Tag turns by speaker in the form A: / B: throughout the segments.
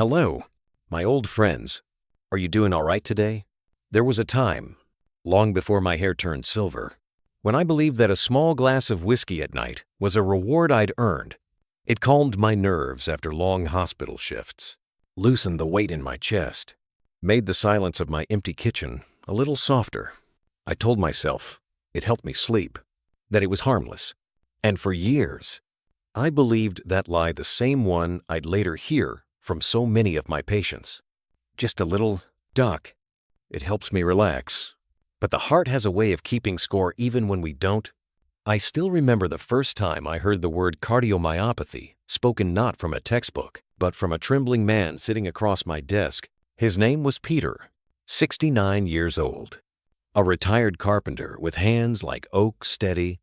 A: Hello, my old friends. Are you doing all right today? There was a time, long before my hair turned silver, when I believed that a small glass of whiskey at night was a reward I'd earned. It calmed my nerves after long hospital shifts, loosened the weight in my chest, made the silence of my empty kitchen a little softer. I told myself it helped me sleep, that it was harmless. And for years, I believed that lie, the same one I'd later hear from so many of my patients. Just a little, Doc, it helps me relax. But the heart has a way of keeping score even when we don't. I still remember the first time I heard the word cardiomyopathy, spoken not from a textbook, but from a trembling man sitting across my desk. His name was Peter, 69 years old. A retired carpenter with hands like oak, steady,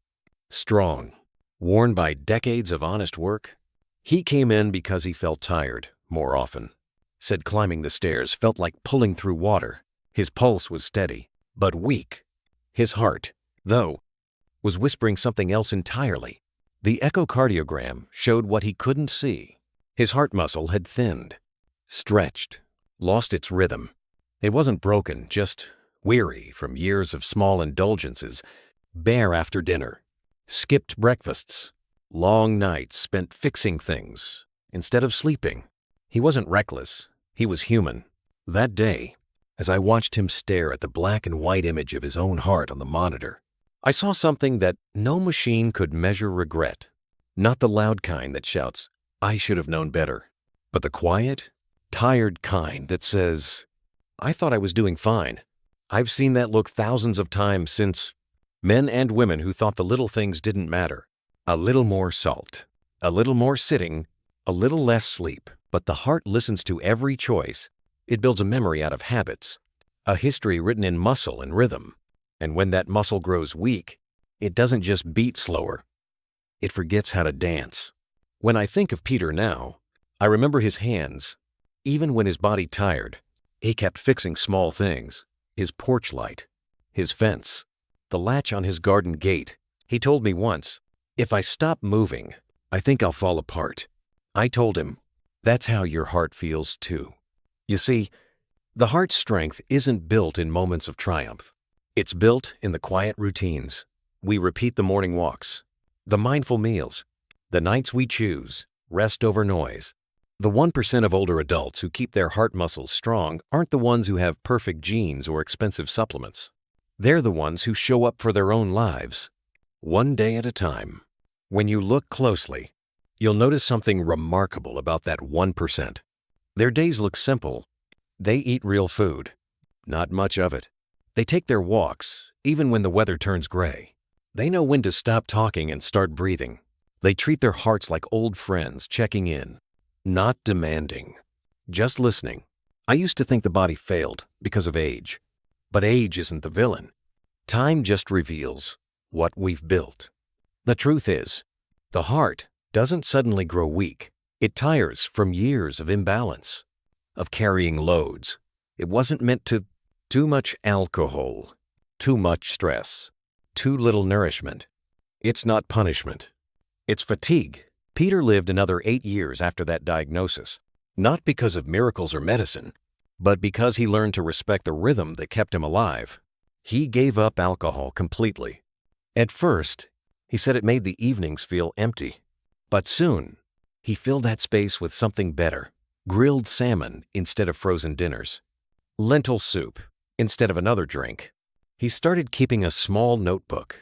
A: strong, worn by decades of honest work. He came in because he felt tired, more often. Said climbing the stairs felt like pulling through water. His pulse was steady, but weak. His heart, though, was whispering something else entirely. The echocardiogram showed what he couldn't see. His heart muscle had thinned, stretched, lost its rhythm. It wasn't broken, just weary from years of small indulgences, bare after dinner, skipped breakfasts, long nights spent fixing things instead of sleeping. He wasn't reckless, he was human. That day, as I watched him stare at the black and white image of his own heart on the monitor, I saw something that no machine could measure: regret. Not the loud kind that shouts, "I should have known better," but the quiet, tired kind that says, "I thought I was doing fine." I've seen that look thousands of times since. Men and women who thought the little things didn't matter. A little more salt, a little more sitting, a little less sleep. But the heart listens to every choice. It builds a memory out of habits, a history written in muscle and rhythm. And when that muscle grows weak, it doesn't just beat slower. It forgets how to dance. When I think of Peter now, I remember his hands. Even when his body tired, he kept fixing small things. His porch light, his fence, the latch on his garden gate. He told me once, "If I stop moving, I think I'll fall apart." I told him, "That's how your heart feels too." You see, the heart's strength isn't built in moments of triumph. It's built in the quiet routines. We repeat the morning walks, the mindful meals, the nights we choose rest over noise. The 1% of older adults who keep their heart muscles strong aren't the ones who have perfect genes or expensive supplements. They're the ones who show up for their own lives, one day at a time. When you look closely, you'll notice something remarkable about that 1%. Their days look simple. They eat real food, not much of it. They take their walks, even when the weather turns gray. They know when to stop talking and start breathing. They treat their hearts like old friends, checking in, not demanding, just listening. I used to think the body failed because of age, but age isn't the villain. Time just reveals what we've built. The truth is, the heart doesn't suddenly grow weak. It tires from years of imbalance, of carrying loads. It wasn't meant to. Too much alcohol, too much stress, too little nourishment. It's not punishment. It's fatigue. Peter lived another 8 years after that diagnosis, not because of miracles or medicine, but because he learned to respect the rhythm that kept him alive. He gave up alcohol completely. At first, he said it made the evenings feel empty. But soon, he filled that space with something better: grilled salmon instead of frozen dinners, lentil soup instead of another drink. He started keeping a small notebook,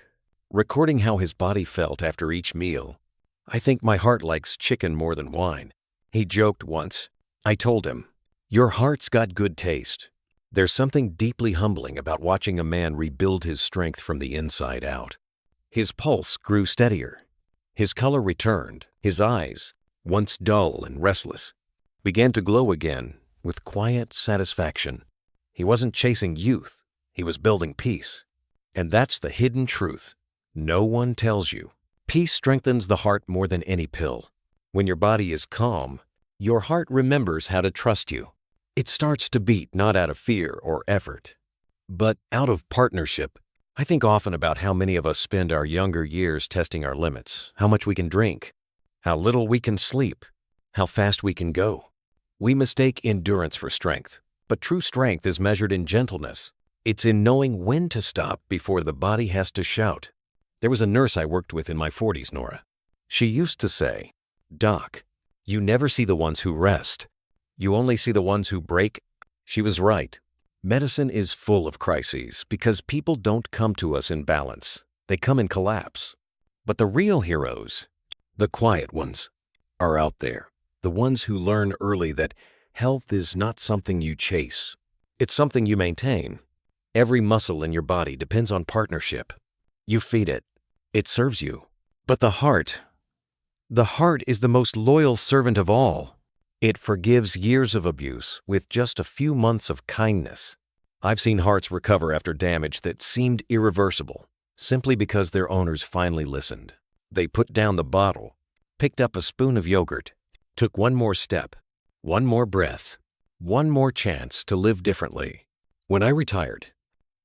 A: recording how his body felt after each meal. "I think my heart likes chicken more than wine," he joked once. I told him, "Your heart's got good taste." There's something deeply humbling about watching a man rebuild his strength from the inside out. His pulse grew steadier. His color returned. His eyes, once dull and restless, began to glow again with quiet satisfaction. He wasn't chasing youth, he was building peace. And that's the hidden truth no one tells you. Peace strengthens the heart more than any pill. When your body is calm, your heart remembers how to trust you. It starts to beat not out of fear or effort, but out of partnership. I think often about how many of us spend our younger years testing our limits, how much we can drink, how little we can sleep, how fast we can go. We mistake endurance for strength, but true strength is measured in gentleness. It's in knowing when to stop before the body has to shout. There was a nurse I worked with in my 40s, Nora. She used to say, "Doc, you never see the ones who rest. You only see the ones who break." She was right. Medicine is full of crises because people don't come to us in balance. They come in collapse. But the real heroes, the quiet ones, are out there. The ones who learn early that health is not something you chase. It's something you maintain. Every muscle in your body depends on partnership. You feed it. It serves you. But the heart is the most loyal servant of all. It forgives years of abuse with just a few months of kindness. I've seen hearts recover after damage that seemed irreversible, simply because their owners finally listened. They put down the bottle, picked up a spoon of yogurt, took one more step, one more breath, one more chance to live differently. When I retired,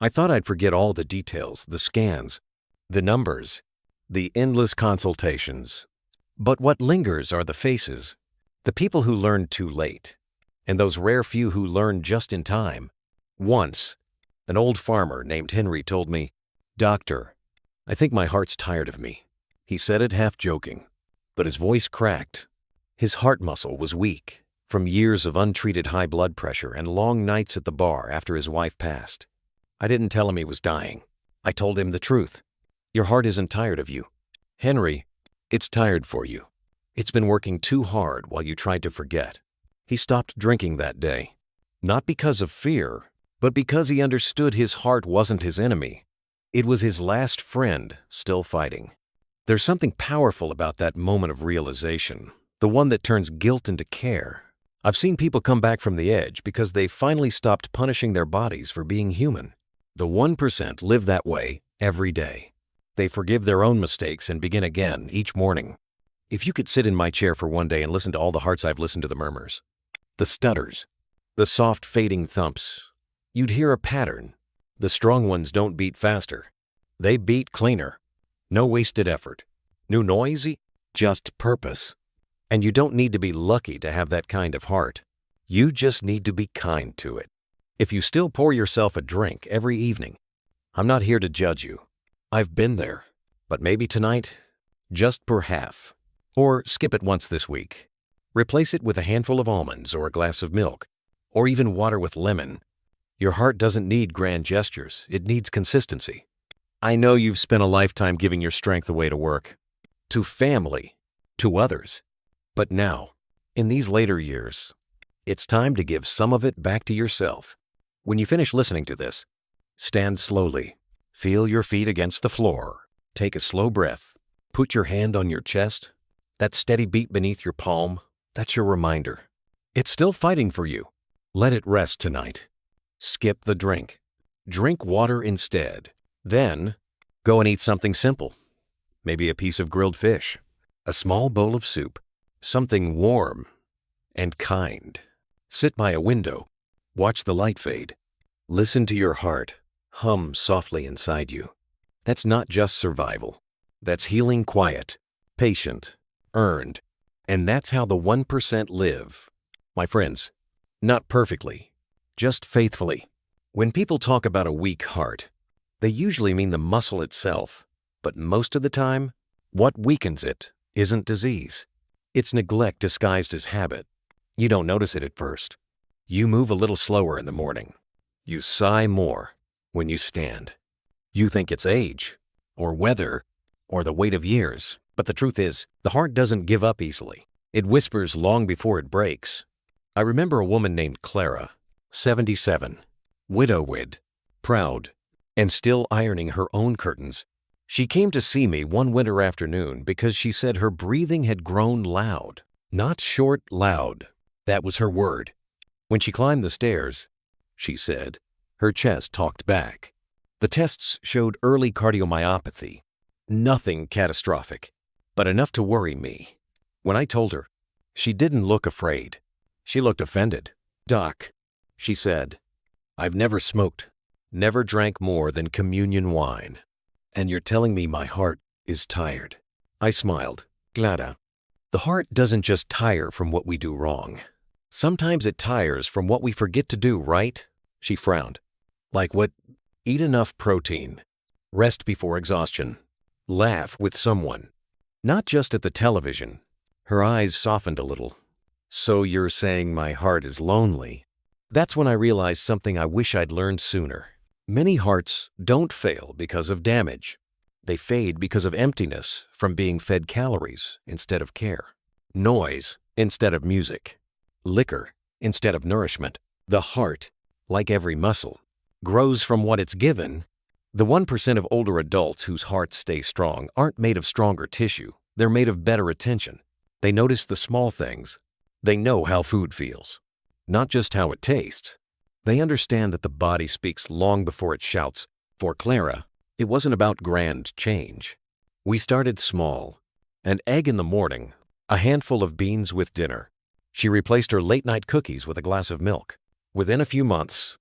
A: I thought I'd forget all the details, the scans, the numbers, the endless consultations. But what lingers are the faces, the people who learned too late, and those rare few who learned just in time. Once, an old farmer named Henry told me, "Doctor, I think my heart's tired of me." He said it half joking, but his voice cracked. His heart muscle was weak from years of untreated high blood pressure and long nights at the bar after his wife passed. I didn't tell him he was dying. I told him the truth. Your heart isn't tired of you, Henry. It's tired for you. It's been working too hard while you tried to forget. He stopped drinking that day, not because of fear, but because he understood his heart wasn't his enemy. It was his last friend still fighting. There's something powerful about that moment of realization, the one that turns guilt into care. I've seen people come back from the edge because they finally stopped punishing their bodies for being human. The 1% live that way every day. They forgive their own mistakes and begin again each morning. If you could sit in my chair for one day and listen to all the hearts I've listened to, the murmurs, the stutters, the soft fading thumps, you'd hear a pattern. The strong ones don't beat faster. They beat cleaner. No wasted effort. No noisy, just purpose. And you don't need to be lucky to have that kind of heart. You just need to be kind to it. If you still pour yourself a drink every evening, I'm not here to judge you. I've been there. But maybe tonight, just pour half. Or skip it once this week. Replace it with a handful of almonds or a glass of milk, or even water with lemon. Your heart doesn't need grand gestures. It needs consistency. I know you've spent a lifetime giving your strength away to work, to family, to others. But now, in these later years, it's time to give some of it back to yourself. When you finish listening to this, stand slowly. Feel your feet against the floor. Take a slow breath. Put your hand on your chest. That steady beat beneath your palm, that's your reminder. It's still fighting for you. Let it rest tonight. Skip the drink. Drink water instead. Then, go and eat something simple. Maybe a piece of grilled fish, a small bowl of soup, something warm and kind. Sit by a window. Watch the light fade. Listen to your heart hum softly inside you. That's not just survival. That's healing quiet, patient, earned. And that's how the 1% live. My friends, not perfectly, just faithfully. When people talk about a weak heart, they usually mean the muscle itself. But most of the time, what weakens it isn't disease. It's neglect disguised as habit. You don't notice it at first. You move a little slower in the morning. You sigh more when you stand. You think it's age, or weather, or the weight of years. But the truth is, the heart doesn't give up easily. It whispers long before it breaks. I remember a woman named Clara, 77, widowed, proud, and still ironing her own curtains. She came to see me one winter afternoon because she said her breathing had grown loud. Not short, loud. That was her word. When she climbed the stairs, she said, her chest talked back. The tests showed early cardiomyopathy. Nothing catastrophic, but enough to worry me. When I told her, she didn't look afraid. She looked offended. "Doc," she said, "I've never smoked, never drank more than communion wine. And you're telling me my heart is tired." I smiled. "Clara, the heart doesn't just tire from what we do wrong. Sometimes it tires from what we forget to do, right? She frowned. Like what? Eat enough protein. Rest before exhaustion. Laugh with someone. Not just at the television. Her eyes softened a little. So you're saying my heart is lonely? That's when I realized something I wish I'd learned sooner. Many hearts don't fail because of damage. They fade because of emptiness from being fed calories instead of care, noise instead of music, liquor instead of nourishment. The heart, like every muscle, grows from what it's given. The 1% of older adults whose hearts stay strong aren't made of stronger tissue. They're made of better attention. They notice the small things. They know how food feels, not just how it tastes. They understand that the body speaks long before it shouts. For Clara, it wasn't about grand change. We started small. An egg in the morning, a handful of beans with dinner. She replaced her late-night cookies with a glass of milk. Within a few months,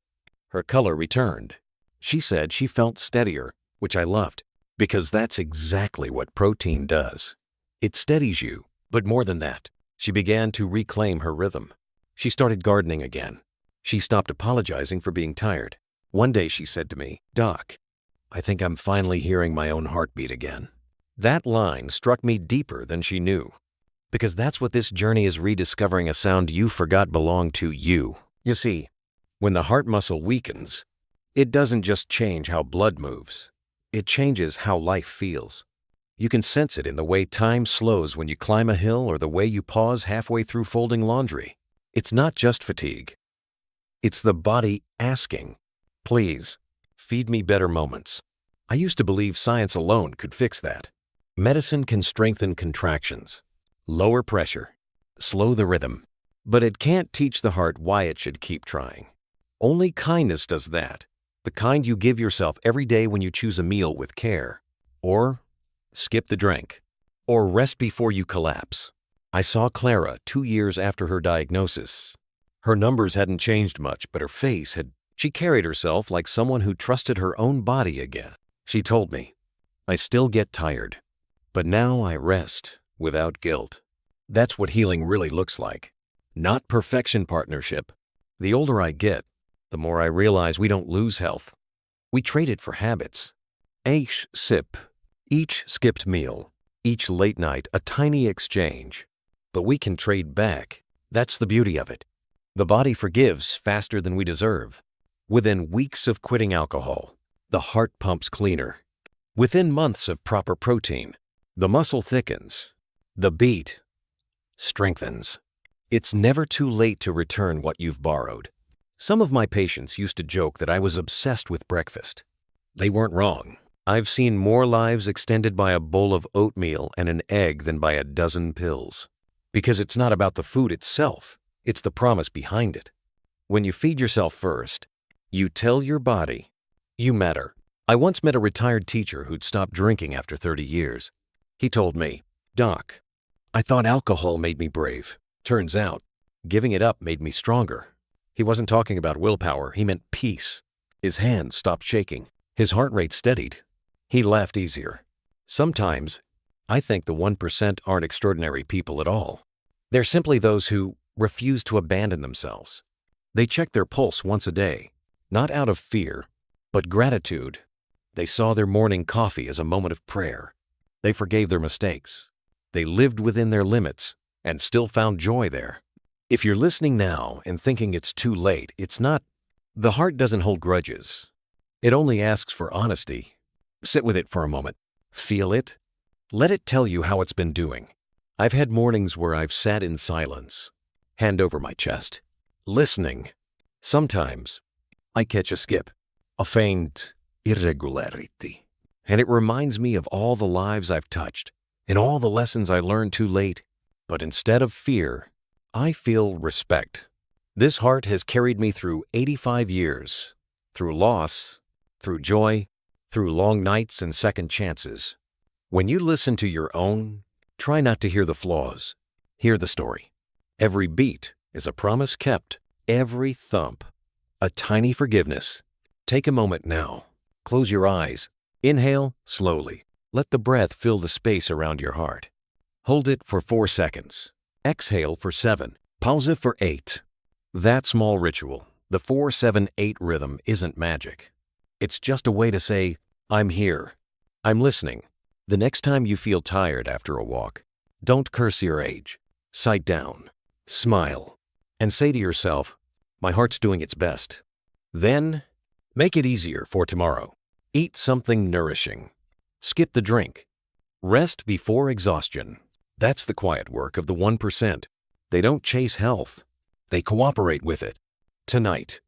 A: her color returned. She said she felt steadier, which I loved, because that's exactly what protein does. It steadies you, but more than that, she began to reclaim her rhythm. She started gardening again. She stopped apologizing for being tired. One day she said to me, "Doc, I think I'm finally hearing my own heartbeat again." That line struck me deeper than she knew, because that's what this journey is, rediscovering a sound you forgot belonged to you. You see, when the heart muscle weakens, it doesn't just change how blood moves. It changes how life feels. You can sense it in the way time slows when you climb a hill or the way you pause halfway through folding laundry. It's not just fatigue. It's the body asking, "Please, feed me better moments." I used to believe science alone could fix that. Medicine can strengthen contractions, lower pressure, slow the rhythm, but it can't teach the heart why it should keep trying. Only kindness does that, the kind you give yourself every day when you choose a meal with care, or skip the drink, or rest before you collapse. I saw Clara 2 years after her diagnosis. Her numbers hadn't changed much, but her face had. She carried herself like someone who trusted her own body again. She told me, "I still get tired, but now I rest without guilt." That's what healing really looks like. Not perfection partnership. The older I get, the more I realize we don't lose health. We trade it for habits. Each sip, each skipped meal, each late night, a tiny exchange. But we can trade back. That's the beauty of it. The body forgives faster than we deserve. Within weeks of quitting alcohol, the heart pumps cleaner. Within months of proper protein, the muscle thickens. The beat strengthens. It's never too late to return what you've borrowed. Some of my patients used to joke that I was obsessed with breakfast. They weren't wrong. I've seen more lives extended by a bowl of oatmeal and an egg than by a dozen pills. Because it's not about the food itself, it's the promise behind it. When you feed yourself first, you tell your body, you matter. I once met a retired teacher who'd stopped drinking after 30 years. He told me, "Doc, I thought alcohol made me brave. Turns out, giving it up made me stronger." He wasn't talking about willpower, he meant peace. His hands stopped shaking. His heart rate steadied. He laughed easier. Sometimes, I think the 1% aren't extraordinary people at all. They're simply those who refuse to abandon themselves. They check their pulse once a day, not out of fear, but gratitude. They saw their morning coffee as a moment of prayer. They forgave their mistakes. They lived within their limits and still found joy there. If you're listening now and thinking it's too late, it's not. The heart doesn't hold grudges. It only asks for honesty. Sit with it for a moment. Feel it. Let it tell you how it's been doing. I've had mornings where I've sat in silence, hand over my chest, listening. Sometimes, I catch a skip, a faint irregularity, and it reminds me of all the lives I've touched and all the lessons I learned too late. But instead of fear, I feel respect. This heart has carried me through 85 years, through loss, through joy, through long nights and second chances. When you listen to your own, try not to hear the flaws. Hear the story. Every beat is a promise kept. Every thump, a tiny forgiveness. Take a moment now. Close your eyes. Inhale slowly. Let the breath fill the space around your heart. Hold it for 4 seconds. Exhale for 7. Pause it for 8. That small ritual, the 4-7-8 rhythm, isn't magic. It's just a way to say, I'm here. I'm listening. The next time you feel tired after a walk, don't curse your age. Sit down, smile, and say to yourself, my heart's doing its best. Then, make it easier for tomorrow. Eat something nourishing. Skip the drink. Rest before exhaustion. That's the quiet work of the 1%. They don't chase health. They cooperate with it. Tonight,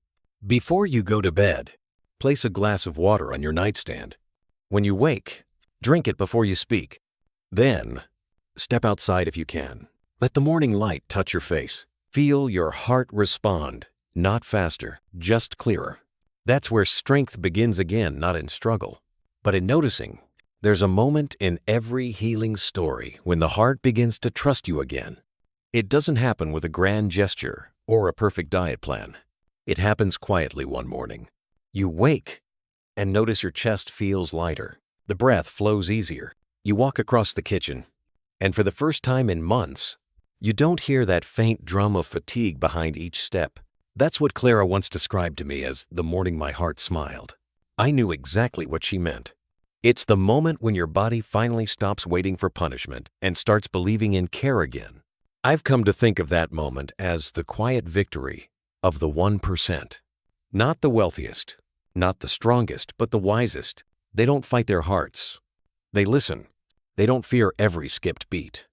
A: before you go to bed, place a glass of water on your nightstand. When you wake, drink it before you speak. Then, step outside if you can. Let the morning light touch your face. Feel your heart respond, not faster, just clearer. That's where strength begins again, not in struggle, but in noticing. There's a moment in every healing story when the heart begins to trust you again. It doesn't happen with a grand gesture or a perfect diet plan. It happens quietly one morning. You wake and notice your chest feels lighter. The breath flows easier. You walk across the kitchen, and for the first time in months, you don't hear that faint drum of fatigue behind each step. That's what Clara once described to me as the morning my heart smiled. I knew exactly what she meant. It's the moment when your body finally stops waiting for punishment and starts believing in care again. I've come to think of that moment as the quiet victory of the 1%. Not the wealthiest, not the strongest, but the wisest. They don't fight their hearts. They listen. They don't fear every skipped beat.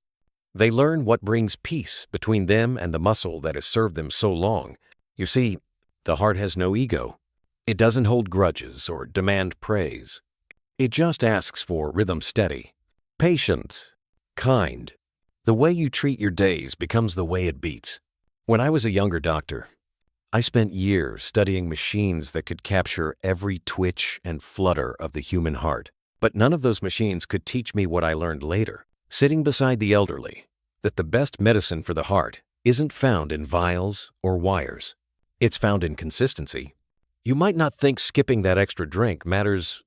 A: They learn what brings peace between them and the muscle that has served them so long. You see, the heart has no ego. It doesn't hold grudges or demand praise. It just asks for rhythm steady, patient, kind. The way you treat your days becomes the way it beats. When I was a younger doctor, I spent years studying machines that could capture every twitch and flutter of the human heart. But none of those machines could teach me what I learned later, sitting beside the elderly, that the best medicine for the heart isn't found in vials or wires. It's found in consistency. You might not think skipping that extra drink matters,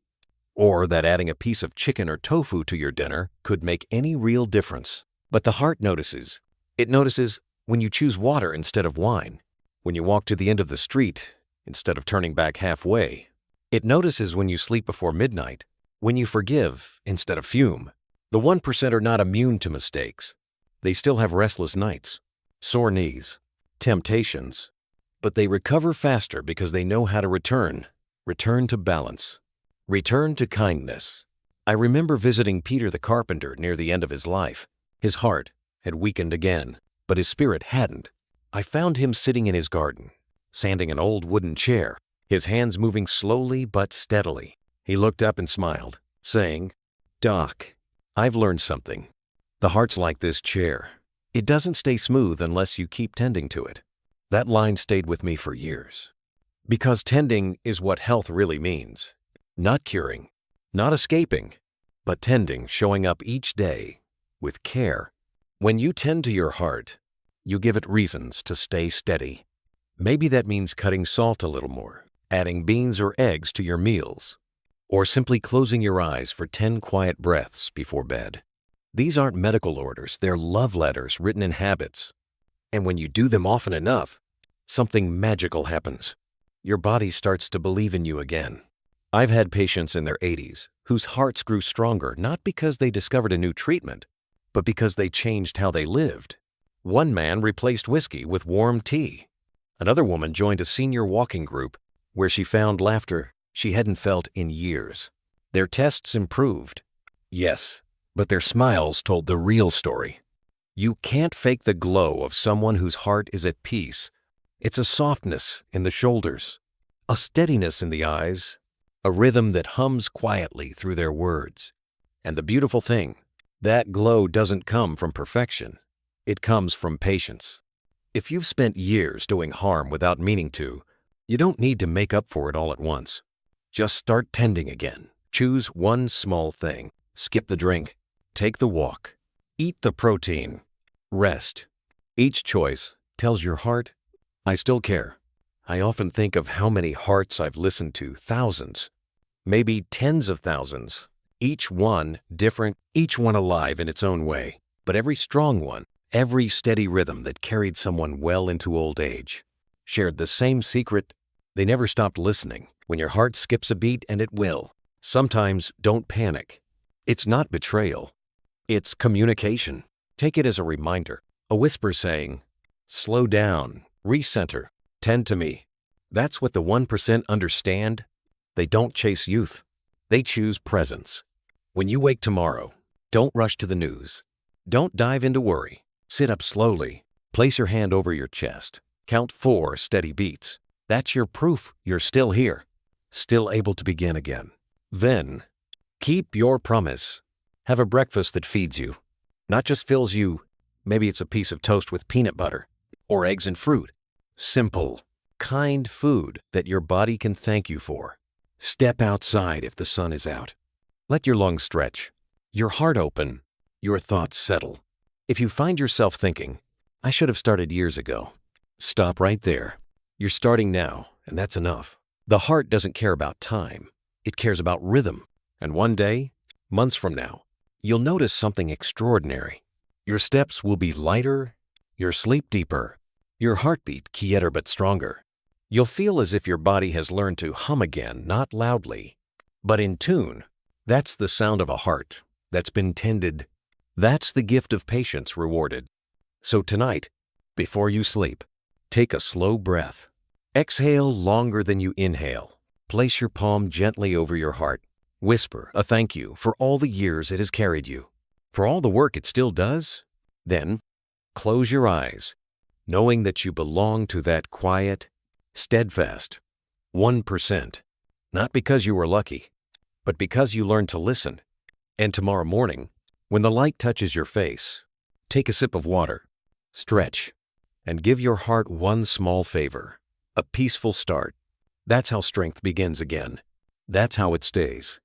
A: or that adding a piece of chicken or tofu to your dinner could make any real difference. But the heart notices. It notices when you choose water instead of wine, when you walk to the end of the street instead of turning back halfway. It notices when you sleep before midnight, when you forgive instead of fume. The 1% are not immune to mistakes. They still have restless nights, sore knees, temptations, but they recover faster because they know how to return to balance, return to kindness. I remember visiting Peter the carpenter near the end of his life. His heart had weakened again, but his spirit hadn't. I found him sitting in his garden, sanding an old wooden chair, his hands moving slowly but steadily. He looked up and smiled, saying, "Doc, I've learned something. The heart's like this chair. It doesn't stay smooth unless you keep tending to it." That line stayed with me for years. Because tending is what health really means. Not curing, not escaping, but tending, showing up each day with care. When you tend to your heart, you give it reasons to stay steady. Maybe that means cutting salt a little more, adding beans or eggs to your meals, or simply closing your eyes for 10 quiet breaths before bed. These aren't medical orders, they're love letters written in habits. And when you do them often enough, something magical happens. Your body starts to believe in you again. I've had patients in their 80s whose hearts grew stronger not because they discovered a new treatment, but because they changed how they lived. One man replaced whiskey with warm tea. Another woman joined a senior walking group where she found laughter she hadn't felt in years. Their tests improved. Yes, but their smiles told the real story. You can't fake the glow of someone whose heart is at peace. It's a softness in the shoulders, a steadiness in the eyes, a rhythm that hums quietly through their words. And the beautiful thing, that glow doesn't come from perfection. It comes from patience. If you've spent years doing harm without meaning to, you don't need to make up for it all at once. Just start tending again. Choose one small thing. Skip the drink. Take the walk. Eat the protein. Rest. Each choice tells your heart, I still care. I often think of how many hearts I've listened to, thousands, maybe tens of thousands, each one different, each one alive in its own way, but every strong one, Every steady rhythm that carried someone well into old age. Shared the same secret. They never stopped listening. When your heart skips a beat, and it will. Sometimes don't panic. It's not betrayal. It's communication. Take it as a reminder. A whisper saying, slow down, recenter, tend to me. That's what the 1% understand. They don't chase youth. They choose presence. When you wake tomorrow, don't rush to the news. Don't dive into worry. Sit up slowly. Place your hand over your chest. Count 4 steady beats. That's your proof you're still here, still able to begin again. Then, keep your promise. Have a breakfast that feeds you, not just fills you. Maybe it's a piece of toast with peanut butter or eggs and fruit. Simple, kind food that your body can thank you for. Step outside if the sun is out. Let your lungs stretch, your heart open, your thoughts settle. If you find yourself thinking, I should have started years ago, stop right there. You're starting now, and that's enough. The heart doesn't care about time. It cares about rhythm. And one day, months from now, you'll notice something extraordinary. Your steps will be lighter, your sleep deeper, your heartbeat quieter but stronger. You'll feel as if your body has learned to hum again, not loudly, but in tune. That's the sound of a heart that's been tended. That's the gift of patience rewarded. So tonight, before you sleep, take a slow breath. Exhale longer than you inhale. Place your palm gently over your heart. Whisper a thank you for all the years it has carried you, for all the work it still does. Then, close your eyes, knowing that you belong to that quiet, steadfast 1%. Not because you were lucky, but because you learned to listen. And tomorrow morning, when the light touches your face, take a sip of water, stretch, and give your heart one small favor. A peaceful start. That's how strength begins again. That's how it stays.